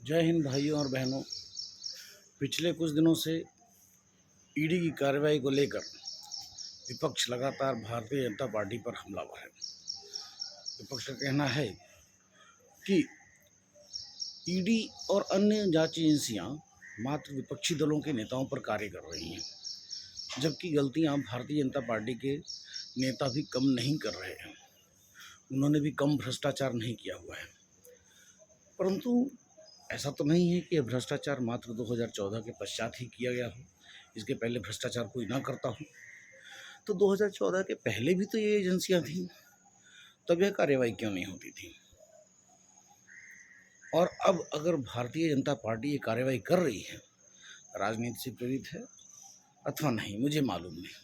जय हिंद भाइयों और बहनों। पिछले कुछ दिनों से ईडी की कार्रवाई को लेकर विपक्ष लगातार भारतीय जनता पार्टी पर हमलावर है। विपक्ष का कहना है कि ईडी और अन्य जांच एजेंसियां मात्र विपक्षी दलों के नेताओं पर कार्य कर रही हैं, जबकि गलतियां भारतीय जनता पार्टी के नेता भी कम नहीं कर रहे हैं। उन्होंने भी कम भ्रष्टाचार नहीं किया हुआ है। परंतु ऐसा तो नहीं है कि यह भ्रष्टाचार मात्र 2014 के पश्चात ही किया गया हो, इसके पहले भ्रष्टाचार कोई ना करता हो। तो 2014 के पहले भी तो ये एजेंसियां थीं, तब यह कार्रवाई क्यों नहीं होती थी? और अब अगर भारतीय जनता पार्टी ये कार्रवाई कर रही है, राजनीति से प्रेरित है अथवा नहीं मुझे मालूम नहीं,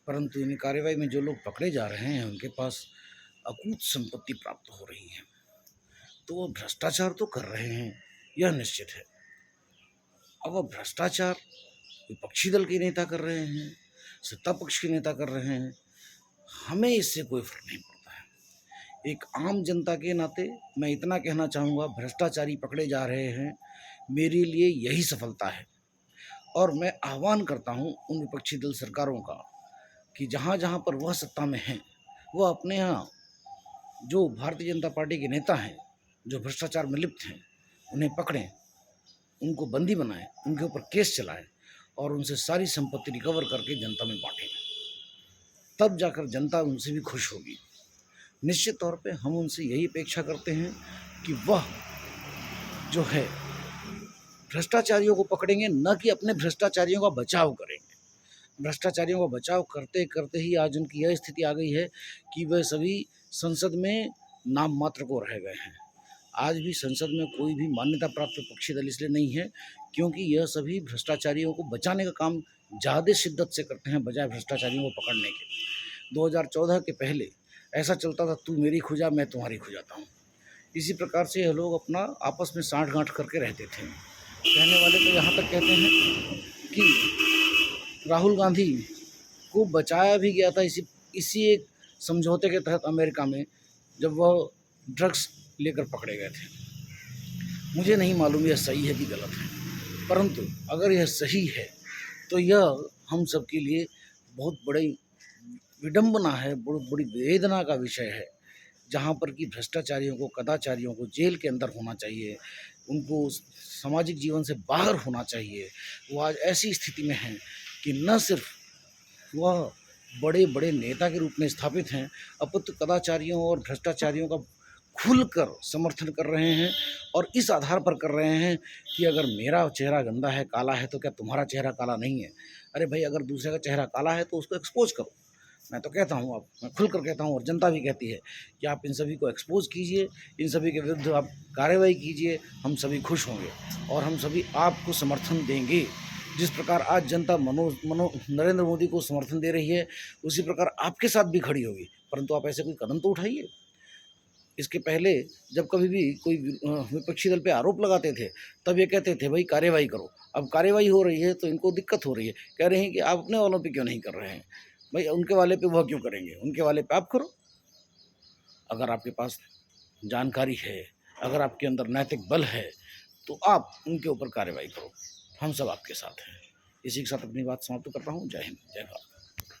परंतु इन कार्रवाई में जो लोग पकड़े जा रहे हैं उनके पास अकूत संपत्ति प्राप्त हो रही है, तो वो भ्रष्टाचार तो कर रहे हैं, यह निश्चित है। अब वो भ्रष्टाचार विपक्षी दल के नेता कर रहे हैं, सत्ता पक्ष के नेता कर रहे हैं, हमें इससे कोई फर्क नहीं पड़ता है। एक आम जनता के नाते मैं इतना कहना चाहूँगा, भ्रष्टाचारी पकड़े जा रहे हैं, मेरे लिए यही सफलता है। और मैं आह्वान करता हूँ उन विपक्षी दल सरकारों का कि जहाँ जहाँ पर वह सत्ता में हैं, वह अपने यहाँ जो भारतीय जनता पार्टी के नेता हैं, जो भ्रष्टाचार में लिप्त हैं, उन्हें पकड़ें, उनको बंदी बनाएं, उनके ऊपर केस चलाएं और उनसे सारी संपत्ति रिकवर करके जनता में बांटें। तब जाकर जनता उनसे भी खुश होगी। निश्चित तौर पे हम उनसे यही अपेक्षा करते हैं कि वह जो है भ्रष्टाचारियों को पकड़ेंगे, न कि अपने भ्रष्टाचारियों का बचाव करेंगे। भ्रष्टाचारियों का बचाव करते करते ही आज उनकी यह स्थिति आ गई है कि वह सभी संसद में नाम मात्र को रह गए हैं। आज भी संसद में कोई भी मान्यता प्राप्त विपक्षी दल इसलिए नहीं है क्योंकि यह सभी भ्रष्टाचारियों को बचाने का काम ज़्यादा शिद्दत से करते हैं बजाय भ्रष्टाचारियों को पकड़ने के। 2014 के पहले ऐसा चलता था, तू मेरी खुजा मैं तुम्हारी खुजाता हूँ। इसी प्रकार से यह लोग अपना आपस में साठ गांठ करके रहते थे। कहने वाले तो यहाँ तक कहते हैं कि राहुल गांधी को बचाया भी गया था इसी एक समझौते के तहत अमेरिका में, जब वह ड्रग्स लेकर पकड़े गए थे। मुझे नहीं मालूम यह सही है कि गलत है, परंतु अगर यह सही है तो यह हम सब के लिए बहुत बड़ी विडंबना है, बहुत बड़ी वेदना का विषय है। जहाँ पर कि भ्रष्टाचारियों को, कदाचारियों को जेल के अंदर होना चाहिए, उनको सामाजिक जीवन से बाहर होना चाहिए। वो आज ऐसी स्थिति में हैं कि न सिर्फ वह बड़े बड़े नेता के रूप में स्थापित हैं, अपितु कदाचारियों और भ्रष्टाचारियों का खुलकर समर्थन कर रहे हैं और इस आधार पर कर रहे हैं कि अगर मेरा चेहरा गंदा है, काला है, तो क्या तुम्हारा चेहरा काला नहीं है? अरे भाई, अगर दूसरे का चेहरा काला है तो उसको एक्सपोज करो। मैं तो कहता हूँ, मैं खुलकर कहता हूँ और जनता भी कहती है कि आप इन सभी को एक्सपोज कीजिए, इन सभी के विरुद्ध आप कार्रवाई कीजिए, हम सभी खुश होंगे और हम सभी आपको समर्थन देंगे। जिस प्रकार आज जनता नरेंद्र मोदी को समर्थन दे रही है, उसी प्रकार आपके साथ भी खड़ी होगी। परंतु आप ऐसे कोई कदम तो उठाइए। इसके पहले जब कभी भी कोई विपक्षी दल पे आरोप लगाते थे, तब ये कहते थे भाई कार्रवाई करो। अब कार्रवाई हो रही है तो इनको दिक्कत हो रही है, कह रहे हैं कि आप अपने वालों पे क्यों नहीं कर रहे हैं? भाई उनके वाले पे वह क्यों करेंगे? उनके वाले पे आप करो। अगर आपके पास जानकारी है, अगर आपके अंदर नैतिक बल है, तो आप उनके ऊपर कार्रवाई करो। हम सब आपके साथ हैं। इसी के साथ अपनी बात समाप्त करता हूँ। जय हिंद, जय भारत।